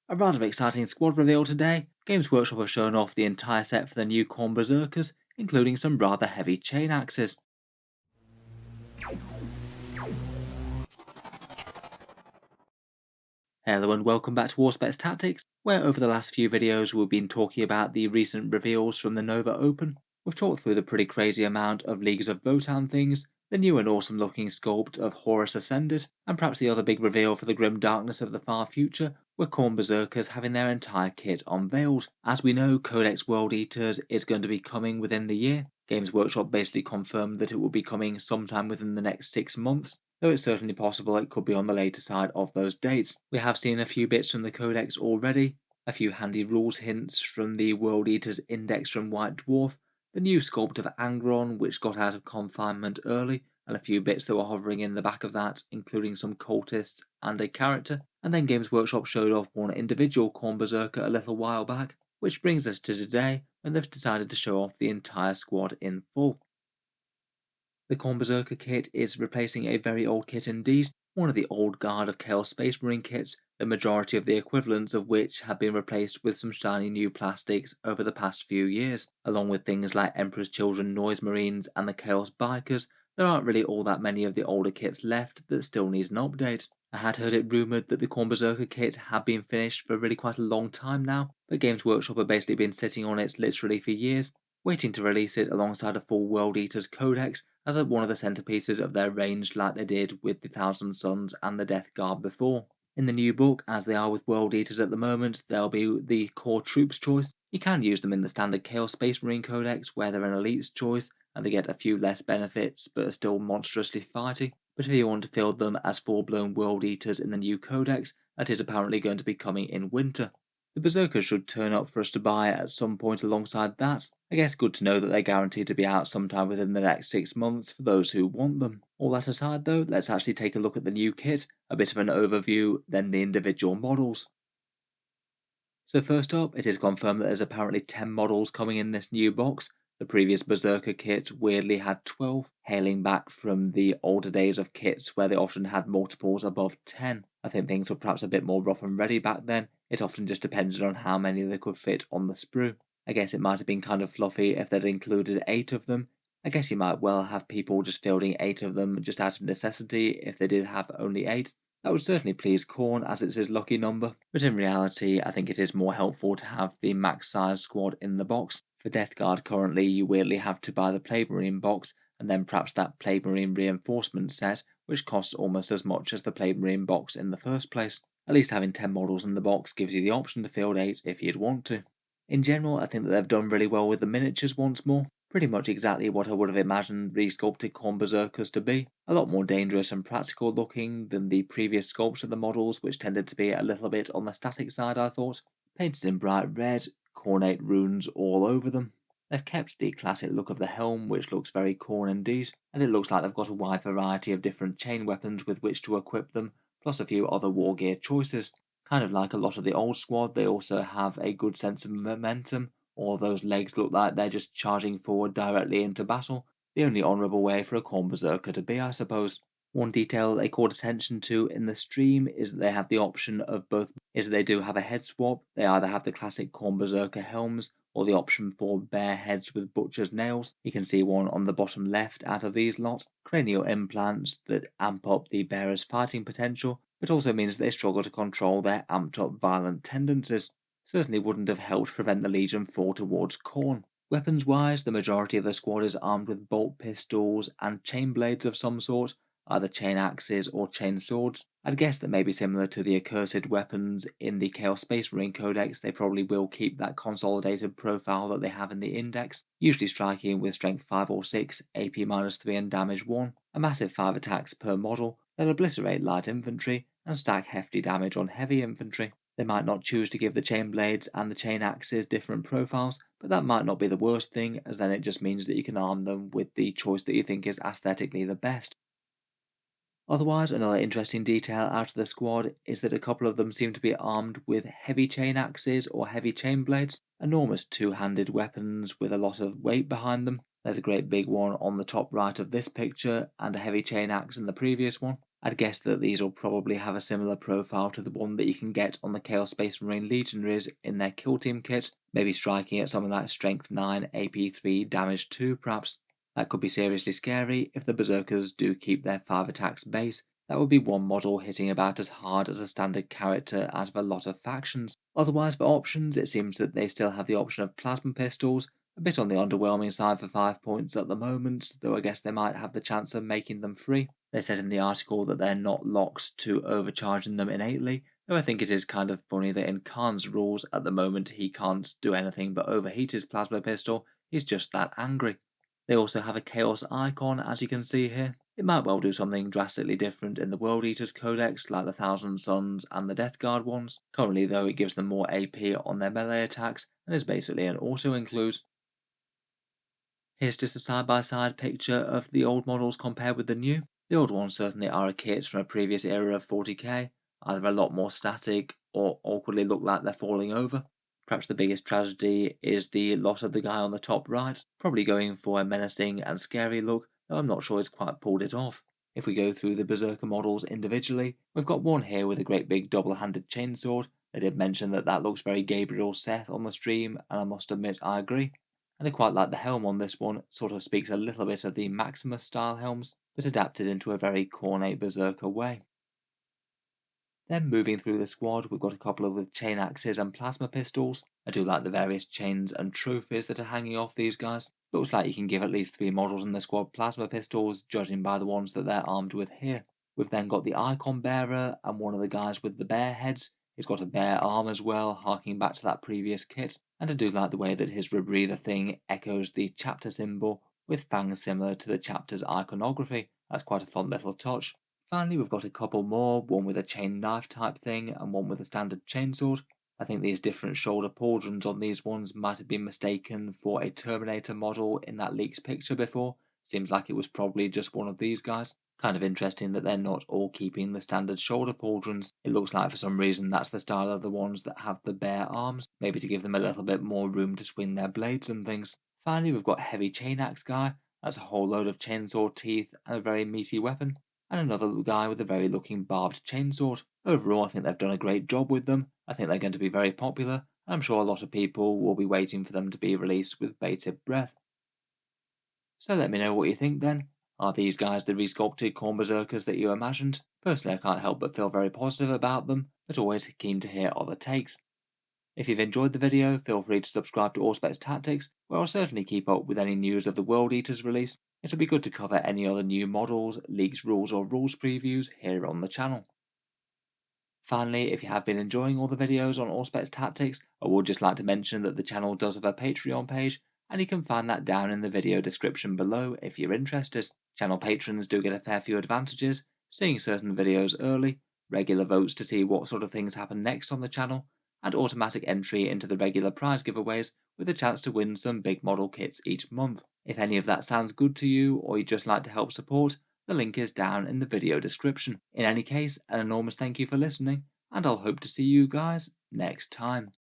A rather exciting squad reveal today. Games Workshop have shown off the entire set for the new Khorne Berzerkers, including some rather heavy chain axes. Hello and welcome back to Warspecs Tactics, where over the last few videos we've been talking about the recent reveals from the Nova Open. We've talked through the pretty crazy amount of Leagues of Votan things, the new and awesome looking sculpt of Horus Ascended, and perhaps the other big reveal for the grim darkness of the far future, were Khorne Berzerkers having their entire kit unveiled. As we know, Codex World Eaters is going to be coming within the year. Games Workshop basically confirmed that it will be coming sometime within the next 6 months, though it's certainly possible it could be on the later side of those dates. We have seen a few bits from the Codex already, a few handy rules hints from the World Eaters Index from White Dwarf, the new sculpt of Angron which got out of confinement early, and a few bits that were hovering in the back of that, including some cultists and a character. And then Games Workshop showed off one individual Khorne Berzerker a little while back, which brings us to today, when they've decided to show off the entire squad in full. The Khorne Berzerker kit is replacing a very old kit indeed, one of the old guard of Chaos Space Marine kits, the majority of the equivalents of which have been replaced with some shiny new plastics over the past few years. Along with things like Emperor's Children Noise Marines and the Chaos Bikers, there aren't really all that many of the older kits left that still need an update. I had heard it rumoured that the Khorne Berzerker kit had been finished for really quite a long time now, but Games Workshop have basically been sitting on it literally for years, waiting to release it alongside a full World Eaters Codex as one of the centerpieces of their range like they did with the Thousand Suns and the Death Guard before. In the new book, as they are with World Eaters at the moment, they'll be the core troops choice. You can use them in the standard Chaos Space Marine Codex where they're an elite's choice and they get a few less benefits but are still monstrously fighty. But if you want to field them as full-blown World Eaters in the new Codex, that is apparently going to be coming in winter. The Berzerkers should turn up for us to buy at some point alongside that. I guess good to know that they're guaranteed to be out sometime within the next 6 months for those who want them. All that aside though, let's actually take a look at the new kit, a bit of an overview, then the individual models. So first up, it is confirmed that there's apparently 10 models coming in this new box. The previous Berzerker kit weirdly had 12, hailing back from the older days of kits where they often had multiples above 10. I think things were perhaps a bit more rough and ready back then. It often just depended on how many they could fit on the sprue. I guess it might have been kind of fluffy if they'd included 8 of them. I guess you might well have people just fielding 8 of them just out of necessity if they did have only 8. That would certainly please Khorne as it's his lucky number, but in reality I think it is more helpful to have the max size squad in the box. For Death Guard currently you weirdly have to buy the Plague Marine box and then perhaps that Plague Marine reinforcement set, which costs almost as much as the Plague Marine box in the first place. At least having 10 models in the box gives you the option to field 8 if you'd want to. In general, I think that they've done really well with the miniatures once more. Pretty much exactly what I would have imagined resculpted Khorne Berzerkers to be. A lot more dangerous and practical looking than the previous sculpts of the models, which tended to be a little bit on the static side, I thought. Painted in bright red, cornate runes all over them. They've kept the classic look of the helm, which looks very Khorne indeed, and it looks like they've got a wide variety of different chain weapons with which to equip them, plus a few other war gear choices. Kind of like a lot of the old squad, they also have a good sense of momentum. All those legs look like they're just charging forward directly into battle. The only honourable way for a Khorne Berzerker to be, I suppose. One detail they called attention to in the stream is that they have the option of both, is that they do have a head swap. They either have the classic Khorne Berzerker helms or the option for bare heads with butcher's nails. You can see one on the bottom left out of these lot. Cranial implants that amp up the bearer's fighting potential, but also means they struggle to control their amped up violent tendencies. Certainly wouldn't have helped prevent the Legion fall towards Khorne. Weapons-wise, the majority of the squad is armed with bolt pistols and chain blades of some sort, either chain axes or chain swords. I'd guess that maybe similar to the accursed weapons in the Chaos Space Marine Codex, they probably will keep that consolidated profile that they have in the Index, usually striking with strength 5 or 6, AP -3 and damage 1, a massive 5 attacks per model, they'll obliterate light infantry and stack hefty damage on heavy infantry. They might not choose to give the chain blades and the chain axes different profiles, but that might not be the worst thing, as then it just means that you can arm them with the choice that you think is aesthetically the best. Otherwise, another interesting detail out of the squad is that a couple of them seem to be armed with heavy chain axes or heavy chain blades, enormous two-handed weapons with a lot of weight behind them. There's a great big one on the top right of this picture and a heavy chain axe in the previous one. I'd guess that these will probably have a similar profile to the one that you can get on the Chaos Space Marine Legionaries in their Kill Team kit, maybe striking at something like Strength 9, AP 3, Damage 2 perhaps. That could be seriously scary if the Berserkers do keep their 5 attacks base. That would be one model hitting about as hard as a standard character out of a lot of factions. Otherwise, for options, it seems that they still have the option of plasma pistols, a bit on the underwhelming side for 5 points at the moment, though I guess they might have the chance of making them free. They said in the article that they're not locked to overcharging them innately, though I think it is kind of funny that in Khorne's rules at the moment he can't do anything but overheat his plasma pistol, he's just that angry. They also have a Chaos icon, as you can see here. It might well do something drastically different in the World Eaters Codex, like the Thousand Suns and the Death Guard ones. Currently though, it gives them more AP on their melee attacks, and is basically an auto-include. Here's just a side-by-side picture of the old models compared with the new. The old ones certainly are a kit from a previous era of 40k, either a lot more static or awkwardly look like they're falling over. Perhaps the biggest tragedy is the loss of the guy on the top right, probably going for a menacing and scary look, though I'm not sure he's quite pulled it off. If we go through the Berserker models individually, we've got one here with a great big double-handed chainsword. They did mention that that looks very Gabriel Seth on the stream, and I must admit I agree. And I quite like the helm on this one, it sort of speaks a little bit of the Maximus style helms, but adapted into a very Khorne Berzerker way. Then moving through the squad, we've got a couple of with chain axes and plasma pistols. I do like the various chains and trophies that are hanging off these guys. Looks like you can give at least 3 models in the squad plasma pistols, judging by the ones that they're armed with here. We've then got the icon bearer and one of the guys with the bear heads. He's got a bear arm as well, harking back to that previous kit. And I do like the way that his rebreather thing echoes the chapter symbol, with fangs similar to the chapter's iconography. That's quite a fun little touch. Finally, we've got a couple more, one with a chain knife type thing and one with a standard chainsword. I think these different shoulder pauldrons on these ones might have been mistaken for a Terminator model in that leaked picture before. Seems like it was probably just one of these guys. Kind of interesting that they're not all keeping the standard shoulder pauldrons. It looks like for some reason that's the style of the ones that have the bare arms, maybe to give them a little bit more room to swing their blades and things. Finally, we've got heavy chain axe guy. That's a whole load of chainsaw teeth and a very meaty weapon, and another guy with a very looking barbed chainsword. Overall, I think they've done a great job with them. I think they're going to be very popular, and I'm sure a lot of people will be waiting for them to be released with bated breath. So let me know what you think then. Are these guys the resculpted Khorne Berzerkers that you imagined? Personally, I can't help but feel very positive about them, but always keen to hear other takes. If you've enjoyed the video, feel free to subscribe to Auspex Tactics, where I'll certainly keep up with any news of the World Eaters release. It'll be good to cover any other new models, leaks, rules or rules previews here on the channel. Finally, if you have been enjoying all the videos on Auspex Tactics, I would just like to mention that the channel does have a Patreon page, and you can find that down in the video description below if you're interested. Channel patrons do get a fair few advantages, seeing certain videos early, regular votes to see what sort of things happen next on the channel, and automatic entry into the regular prize giveaways with a chance to win some big model kits each month. If any of that sounds good to you, or you'd just like to help support, the link is down in the video description. In any case, an enormous thank you for listening, and I'll hope to see you guys next time.